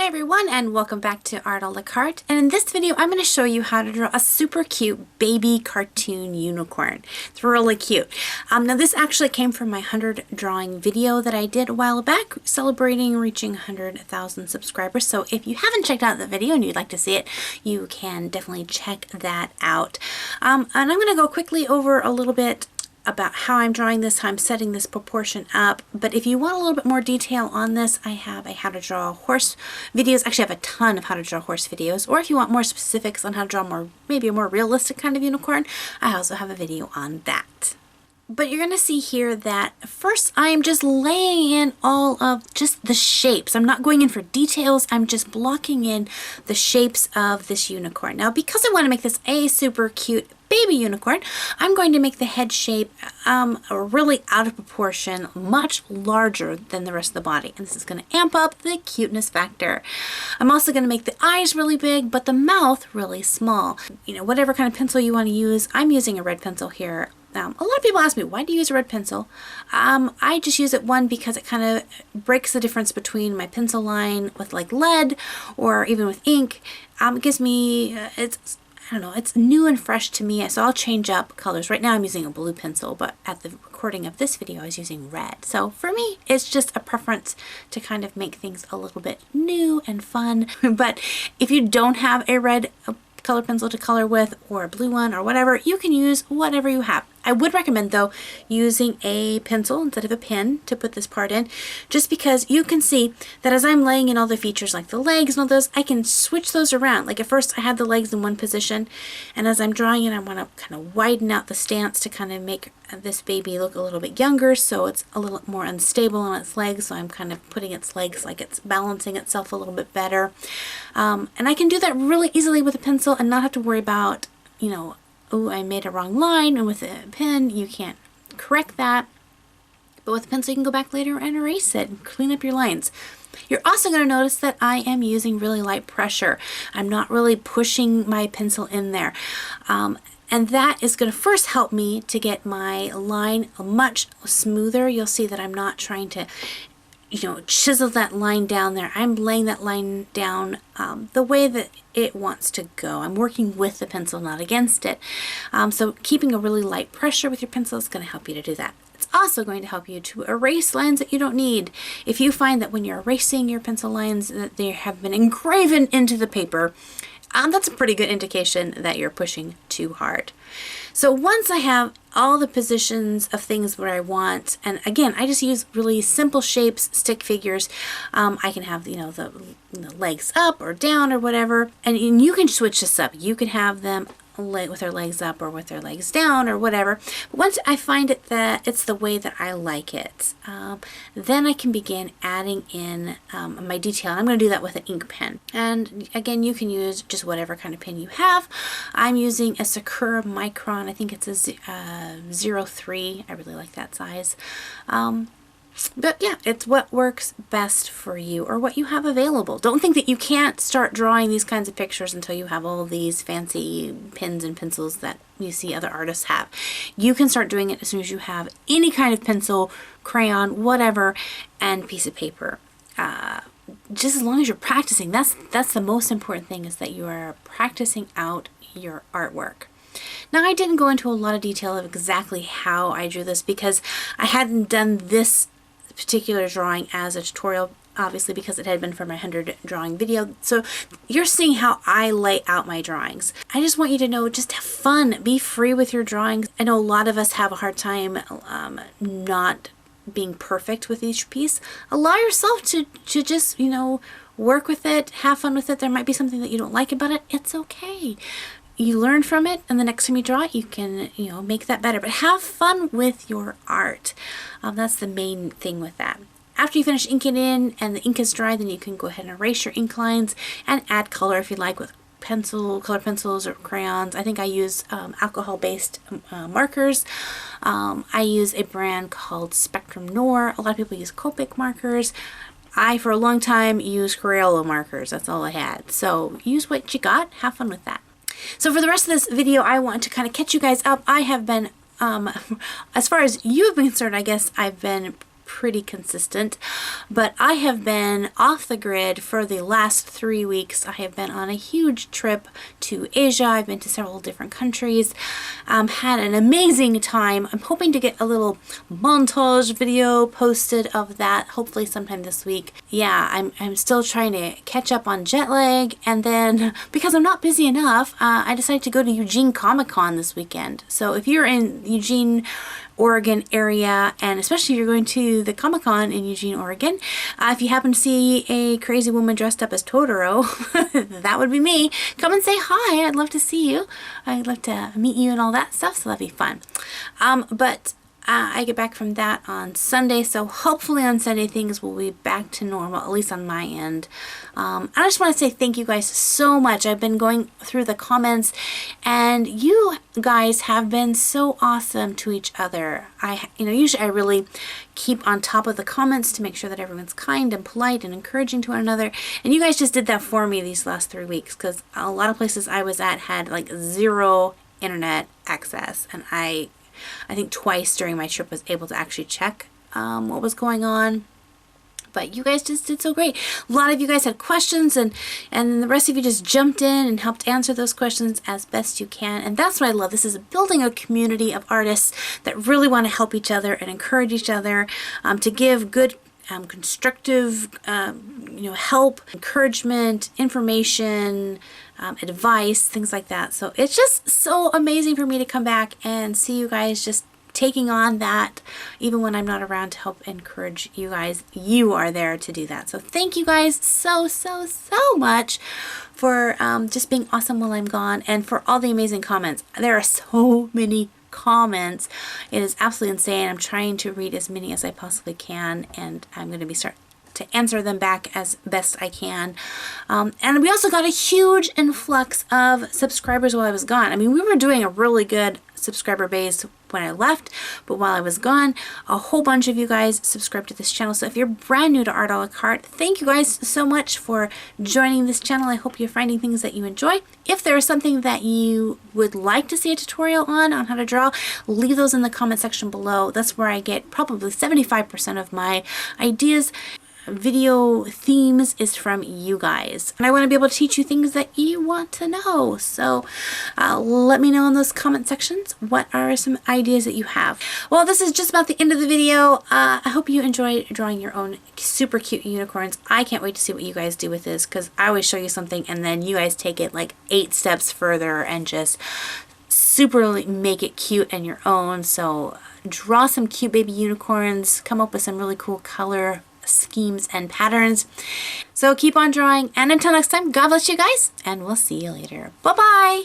Hi everyone, and welcome back to Art a la Carte. And in this video I'm going to show you how to draw a super cute baby cartoon unicorn. It's really cute. Now this actually came from my 100 drawing video that I did a while back celebrating reaching 100,000 subscribers. So if you haven't checked out the video and you'd like to see it, you can definitely check that out. And I'm going to go quickly over a little bit about how I'm drawing this, how I'm setting this proportion up. But if you want a little bit more detail on this, I have a how to draw horse videos. Actually, I have a ton of how to draw horse videos. Or if you want more specifics on how to draw maybe a more realistic kind of unicorn, I also have a video on that. But you're going to see here that first I am just laying in all of just the shapes. I'm not going in for details. I'm just blocking in the shapes of this unicorn. Now, because I want to make this a super cute baby unicorn, I'm going to make the head shape really out of proportion, much larger than the rest of the body. And this is going to amp up the cuteness factor. I'm also going to make the eyes really big, but the mouth really small. You know, whatever kind of pencil you want to use. I'm using a red pencil here. A lot of people ask me, why do you use a red pencil? I just use it, one, because it kind of breaks the difference between my pencil line with like lead or even with ink. It gives me, I don't know, it's new and fresh to me, so I'll change up colors. Right now I'm using a blue pencil, but at the recording of this video I was using red. So for me, it's just a preference to kind of make things a little bit new and fun. But if you don't have a red color pencil to color with, or a blue one, or whatever, you can use whatever you have. I would recommend, though, using a pencil instead of a pen to put this part in, just because you can see that as I'm laying in all the features like the legs and all those, I can switch those around. Like at first I had the legs in one position, and as I'm drawing it, I want to kind of widen out the stance to kind of make this baby look a little bit younger, so it's a little more unstable on its legs, so I'm kind of putting its legs like it's balancing itself a little bit better. And I can do that really easily with a pencil and not have to worry about, you know, oh, I made a wrong line, and with a pen you can't correct that. But with a pencil you can go back later and erase it and clean up your lines. You're also going to notice that I am using really light pressure. I'm not really pushing my pencil in there. And that is going to first help me to get my line much smoother. You'll see that I'm not trying to, you know, chisel that line down there. I'm laying that line down the way that it wants to go. I'm working with the pencil, not against it. So keeping a really light pressure with your pencil is going to help you to do that. It's also going to help you to erase lines that you don't need. If you find that when you're erasing your pencil lines that they have been engraven into the paper, that's a pretty good indication that you're pushing too hard. So once I have all the positions of things where I want, and again, I just use really simple shapes, stick figures. I can have, you know, the legs up or down or whatever, and you can switch this up. You can have them with their legs up or with their legs down or whatever. But once I find it that it's the way that I like it, then I can begin adding in my detail. I'm going to do that with an ink pen. And again, you can use just whatever kind of pen you have. I'm using a Sakura Micron. I think it's a 03. I really like that size. But yeah, it's what works best for you or what you have available. Don't think that you can't start drawing these kinds of pictures until you have all these fancy pens and pencils that you see other artists have. You can start doing it as soon as you have any kind of pencil, crayon, whatever, and piece of paper. Just as long as you're practicing. That's the most important thing, is that you are practicing out your artwork. Now, I didn't go into a lot of detail of exactly how I drew this because I hadn't done this particular drawing as a tutorial, obviously, because it had been for my 100 drawing video. So you're seeing how I lay out my drawings. I just want you to know, just have fun, be free with your drawings. I know a lot of us have a hard time not being perfect with each piece. Allow yourself to just, you know, work with it, have fun with it. There might be something that you don't like about it. It's okay. You learn from it, and the next time you draw it, you can, you know, make that better. But have fun with your art. That's the main thing with that. After you finish inking in and the ink is dry, then you can go ahead and erase your ink lines and add color if you like with color pencils or crayons. I think I use alcohol-based markers. I use a brand called Spectrum Noir. A lot of people use Copic markers. I, for a long time, used Crayola markers. That's all I had. So use what you got. Have fun with that. So for the rest of this video, I want to kind of catch you guys up. I have been, as far as you have been concerned, I guess I've been pretty consistent. But I have been off the grid for the last 3 weeks. I have been on a huge trip to Asia. I've been to several different countries. Had an amazing time. I'm hoping to get a little montage video posted of that, hopefully sometime this week. Yeah, I'm still trying to catch up on jet lag, and then because I'm not busy enough, I decided to go to Eugene Comic-Con this weekend. So if you're in Eugene, Oregon area, and especially if you're going to the Comic-Con in Eugene, Oregon, if you happen to see a crazy woman dressed up as Totoro, that would be me. Come and say hi. I'd love to see you. I'd love to meet you and all that stuff, so that'd be fun. I get back from that on Sunday, so hopefully on Sunday things will be back to normal, at least on my end. I just want to say thank you guys so much. I've been going through the comments, and you guys have been so awesome to each other. Usually I really keep on top of the comments to make sure that everyone's kind and polite and encouraging to one another, and you guys just did that for me these last 3 weeks, because a lot of places I was at had like 0 internet access, and I think twice during my trip was able to actually check what was going on. But you guys just did so great. A lot of you guys had questions, and the rest of you just jumped in and helped answer those questions as best you can. And that's what I love. This is building a community of artists that really want to help each other and encourage each other, to give good constructive help, encouragement, information, advice, things like that. So it's just so amazing for me to come back and see you guys just taking on that, even when I'm not around to help encourage you guys. You are there to do that. So thank you guys so much for just being awesome while I'm gone, and for all the amazing comments. There are so many comments. It is absolutely insane. I'm trying to read as many as I possibly can, and I'm going to be to answer them back as best I can. And we also got a huge influx of subscribers while I was gone. I mean, we were doing a really good subscriber base when I left, but while I was gone, a whole bunch of you guys subscribed to this channel. So if you're brand new to Art a la Carte, thank you guys so much for joining this channel. I hope you're finding things that you enjoy. If there is something that you would like to see a tutorial on how to draw, leave those in the comment section below. That's where I get probably 75% of my ideas. Video themes is from you guys, and I want to be able to teach you things that you want to know. So let me know in those comment sections what are some ideas that you have. Well, this is just about the end of the video. I hope you enjoyed drawing your own super cute unicorns. I can't wait to see what you guys do with this, because I always show you something and then you guys take it like 8 steps further and just super make it cute and your own. So draw some cute baby unicorns, come up with some really cool color schemes and patterns. So keep on drawing, and until next time, God bless you guys, and we'll see you later. Bye bye.